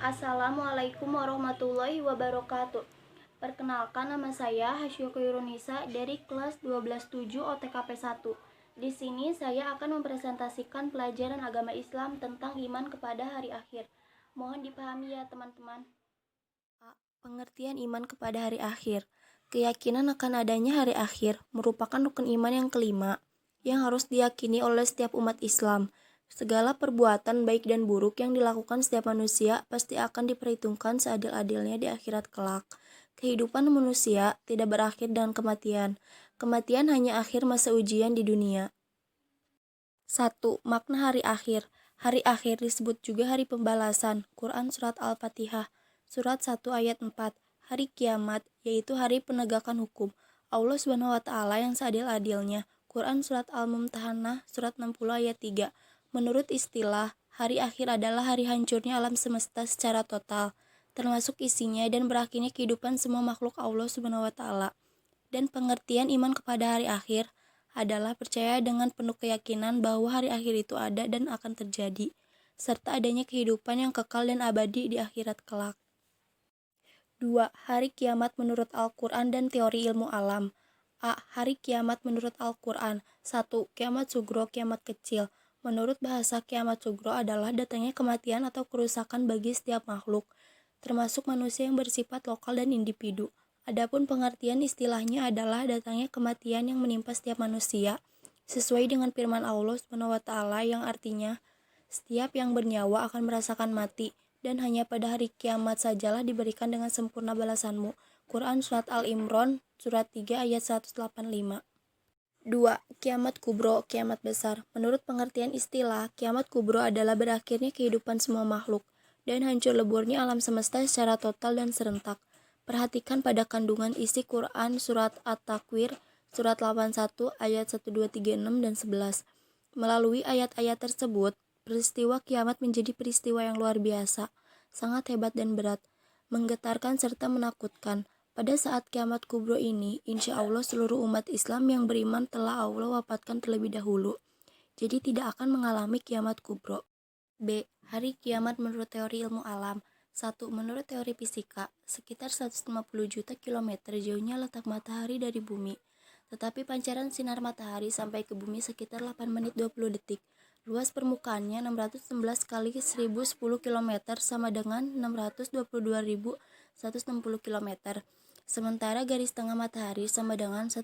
Assalamualaikum warahmatullahi wabarakatuh. Perkenalkan, nama saya Hasyu Khairunisa dari kelas 12-7 OTKP 1. Di sini saya akan mempresentasikan pelajaran agama Islam tentang iman kepada hari akhir. Mohon dipahami ya teman-teman. Pengertian iman kepada hari akhir. Keyakinan akan adanya hari akhir merupakan rukun iman yang kelima yang harus diyakini oleh setiap umat Islam. Segala perbuatan baik dan buruk yang dilakukan setiap manusia pasti akan diperhitungkan seadil-adilnya di akhirat kelak. Kehidupan manusia tidak berakhir dengan kematian. Kematian hanya akhir masa ujian di dunia. 1. Makna hari akhir. Hari akhir disebut juga hari pembalasan. Quran Surat Al-Fatihah, Surat 1 ayat 4. Hari kiamat, yaitu hari penegakan hukum Allah SWT yang seadil-adilnya. Quran Surat Al-Mumtahanah, Surat 60 ayat 3. Menurut istilah, hari akhir adalah hari hancurnya alam semesta secara total, termasuk isinya dan berakhirnya kehidupan semua makhluk Allah SWT. Dan pengertian iman kepada hari akhir adalah percaya dengan penuh keyakinan bahwa hari akhir itu ada dan akan terjadi, serta adanya kehidupan yang kekal dan abadi di akhirat kelak. 2. Hari kiamat menurut Al-Quran dan teori ilmu alam. A. Hari kiamat menurut Al-Quran. 1. Kiamat sugro, kiamat kecil. Menurut bahasa, kiamat sugro adalah datangnya kematian atau kerusakan bagi setiap makhluk, termasuk manusia yang bersifat lokal dan individu. Adapun pengertian istilahnya adalah datangnya kematian yang menimpa setiap manusia, sesuai dengan firman Allah SWT yang artinya, setiap yang bernyawa akan merasakan mati, dan hanya pada hari kiamat sajalah diberikan dengan sempurna balasanmu. Quran Surat Al-Imran, Surat 3 ayat 185. 2. Kiamat kubro, kiamat besar. Menurut pengertian istilah, kiamat kubro adalah berakhirnya kehidupan semua makhluk dan hancur leburnya alam semesta secara total dan serentak. Perhatikan pada kandungan isi Quran Surat At-Takwir, Surat 81 ayat 1, 2, 3, 6, dan 11. Melalui ayat-ayat tersebut, peristiwa kiamat menjadi peristiwa yang luar biasa, sangat hebat dan berat, menggetarkan serta menakutkan. Pada saat kiamat kubro ini, insya Allah seluruh umat Islam yang beriman telah Allah wafatkan terlebih dahulu, jadi tidak akan mengalami kiamat kubro. B. Hari kiamat menurut teori ilmu alam. 1. Menurut teori fisika, sekitar 150 juta kilometer jauhnya letak matahari dari bumi, tetapi pancaran sinar matahari sampai ke bumi sekitar 8 menit 20 detik. Luas permukaannya 611 kali 1010 km sama dengan 622.160 km. Sementara garis tengah matahari sama dengan 1,4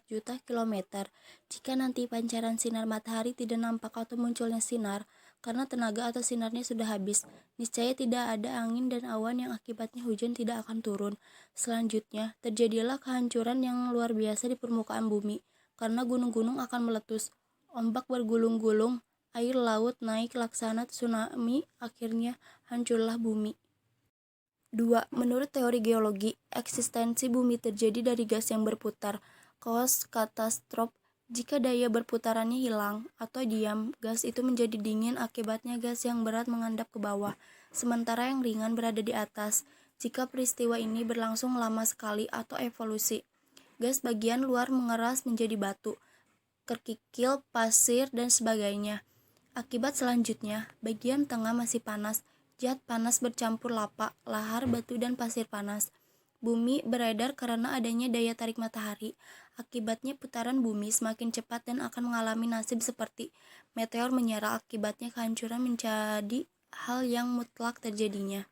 juta kilometer. Jika nanti pancaran sinar matahari tidak nampak atau munculnya sinar, karena tenaga atau sinarnya sudah habis, niscaya tidak ada angin dan awan yang akibatnya hujan tidak akan turun. Selanjutnya, terjadilah kehancuran yang luar biasa di permukaan bumi, karena gunung-gunung akan meletus, ombak bergulung-gulung, air laut naik laksana tsunami, akhirnya hancurlah bumi. 2. Menurut teori geologi, eksistensi bumi terjadi dari gas yang berputar. Chaos katastrof. Jika daya berputarannya hilang atau diam, gas itu menjadi dingin, akibatnya gas yang berat mengendap ke bawah, sementara yang ringan berada di atas. Jika peristiwa ini berlangsung lama sekali atau evolusi, gas bagian luar mengeras menjadi batu, kerikil, pasir, dan sebagainya. Akibat selanjutnya, bagian tengah masih panas, zat panas bercampur lava, lahar, batu, dan pasir panas. Bumi beredar karena adanya daya tarik matahari. Akibatnya putaran bumi semakin cepat dan akan mengalami nasib seperti meteor menyala. Akibatnya kehancuran menjadi hal yang mutlak terjadinya.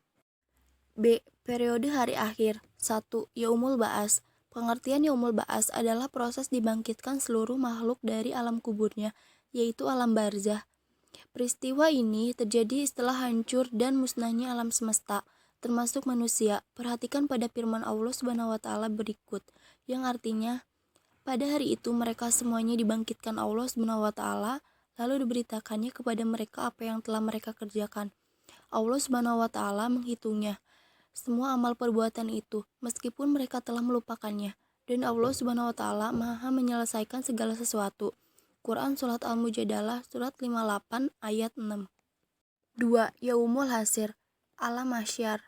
B. Periode hari akhir. 1. Yaumul Ba'as. Pengertian Yaumul Ba'as adalah proses dibangkitkan seluruh makhluk dari alam kuburnya, yaitu alam barzah. Peristiwa ini terjadi setelah hancur dan musnahnya alam semesta, termasuk manusia. Perhatikan pada firman Allah SWT berikut, yang artinya, pada hari itu mereka semuanya dibangkitkan Allah SWT, lalu diberitakannya kepada mereka apa yang telah mereka kerjakan. Allah SWT menghitungnya, semua amal perbuatan itu, meskipun mereka telah melupakannya, dan Allah SWT Maha menyelesaikan segala sesuatu. Quran Surat Al-Mujadalah, Surat 58 ayat 6. 2. Yaumul Hasyr. Alam Mahsyar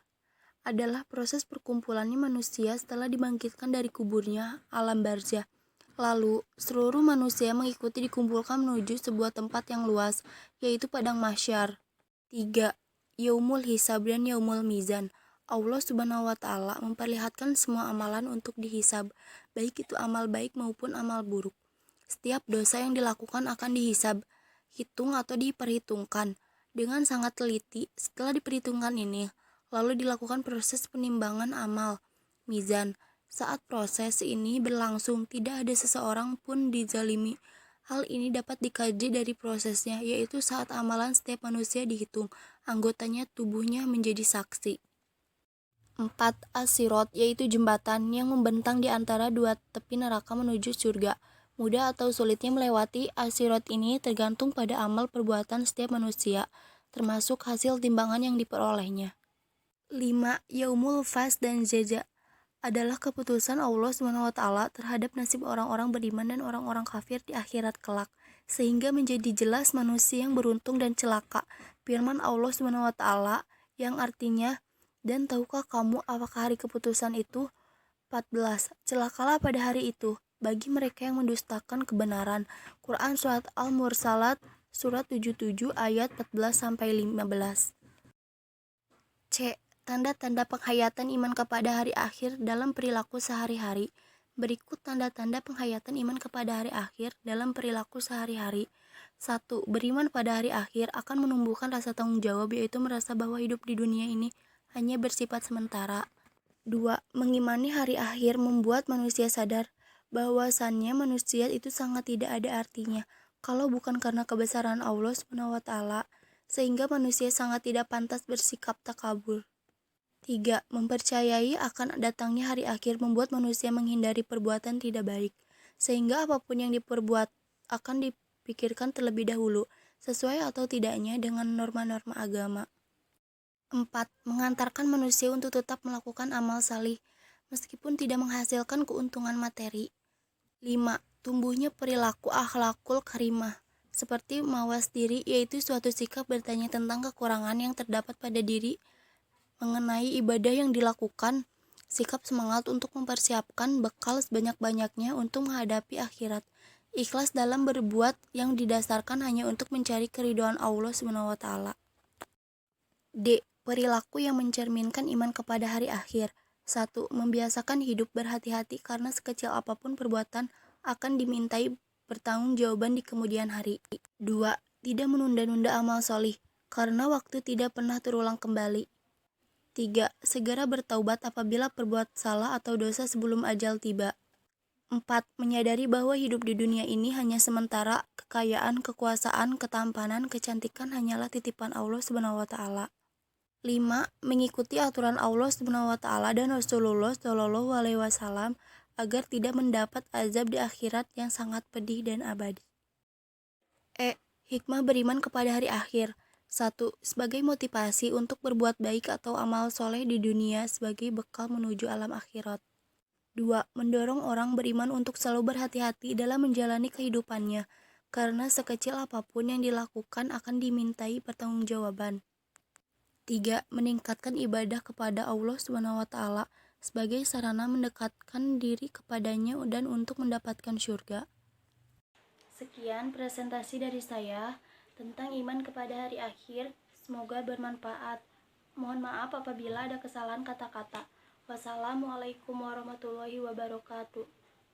adalah proses perkumpulannya manusia setelah dibangkitkan dari kuburnya, alam barzah. Lalu, seluruh manusia mengikuti dikumpulkan menuju sebuah tempat yang luas, yaitu padang mahsyar. 3. yaumul hisab dan yaumul mizan. Allah Subhanahu wa Ta'ala memperlihatkan semua amalan untuk dihisab, baik itu amal baik maupun amal buruk. Setiap dosa yang dilakukan akan dihisab, hitung atau diperhitungkan dengan sangat teliti. Setelah diperhitungkan ini, lalu dilakukan proses penimbangan amal, mizan. Saat proses ini berlangsung, tidak ada seseorang pun dizalimi. Hal ini dapat dikaji dari prosesnya, yaitu saat amalan setiap manusia dihitung, anggotanya tubuhnya menjadi saksi. 4. As-sirat, yaitu jembatan yang membentang di antara dua tepi neraka menuju surga. Mudah atau sulitnya melewati as-sirat ini tergantung pada amal perbuatan setiap manusia, termasuk hasil timbangan yang diperolehnya. 5. Yaumul fas dan jaza adalah keputusan Allah SWT terhadap nasib orang-orang beriman dan orang-orang kafir di akhirat kelak, sehingga menjadi jelas manusia yang beruntung dan celaka. Firman Allah SWT yang artinya, dan tahukah kamu apakah hari keputusan itu? 14. Celakalah pada hari itu bagi mereka yang mendustakan kebenaran. Quran Surat Al-Mursalat Surat 77 ayat 14-15. C. Tanda-tanda penghayatan iman kepada hari akhir dalam perilaku sehari-hari. Berikut tanda-tanda penghayatan iman kepada hari akhir dalam perilaku sehari-hari. 1. Beriman pada hari akhir akan menumbuhkan rasa tanggung jawab, yaitu merasa bahwa hidup di dunia ini hanya bersifat sementara. 2. Mengimani hari akhir membuat manusia sadar bahwasannya manusia itu sangat tidak ada artinya kalau bukan karena kebesaran Allah SWT, sehingga manusia sangat tidak pantas bersikap takabur. 3. Mempercayai akan datangnya hari akhir membuat manusia menghindari perbuatan tidak baik, sehingga apapun yang diperbuat akan dipikirkan terlebih dahulu, sesuai atau tidaknya dengan norma-norma agama. 4. Mengantarkan manusia untuk tetap melakukan amal salih, meskipun tidak menghasilkan keuntungan materi. 5. Tumbuhnya perilaku akhlakul karimah, seperti mawas diri, yaitu suatu sikap bertanya tentang kekurangan yang terdapat pada diri mengenai ibadah yang dilakukan, sikap semangat untuk mempersiapkan bekal sebanyak-banyaknya untuk menghadapi akhirat, ikhlas dalam berbuat yang didasarkan hanya untuk mencari keridhaan Allah SWT. D. Perilaku yang mencerminkan iman kepada hari akhir. 1. Membiasakan hidup berhati-hati karena sekecil apapun perbuatan akan dimintai pertanggungjawaban di kemudian hari. 2. Tidak menunda-nunda amal solih karena waktu tidak pernah terulang kembali. 3. Segera bertaubat apabila berbuat salah atau dosa sebelum ajal tiba. 4. Menyadari bahwa hidup di dunia ini hanya sementara, kekayaan, kekuasaan, ketampanan, kecantikan hanyalah titipan Allah SWT. 5. Mengikuti aturan Allah SWT dan Rasulullah SAW agar tidak mendapat azab di akhirat yang sangat pedih dan abadi. E. Hikmah beriman kepada hari akhir. 1. Sebagai motivasi untuk berbuat baik atau amal soleh di dunia sebagai bekal menuju alam akhirat. 2. Mendorong orang beriman untuk selalu berhati-hati dalam menjalani kehidupannya, karena sekecil apapun yang dilakukan akan dimintai pertanggungjawaban. 3. Meningkatkan ibadah kepada Allah SWT sebagai sarana mendekatkan diri kepadanya dan untuk mendapatkan surga. Sekian presentasi dari saya tentang iman kepada hari akhir. Semoga bermanfaat. Mohon maaf apabila ada kesalahan kata-kata. Wassalamualaikum warahmatullahi wabarakatuh.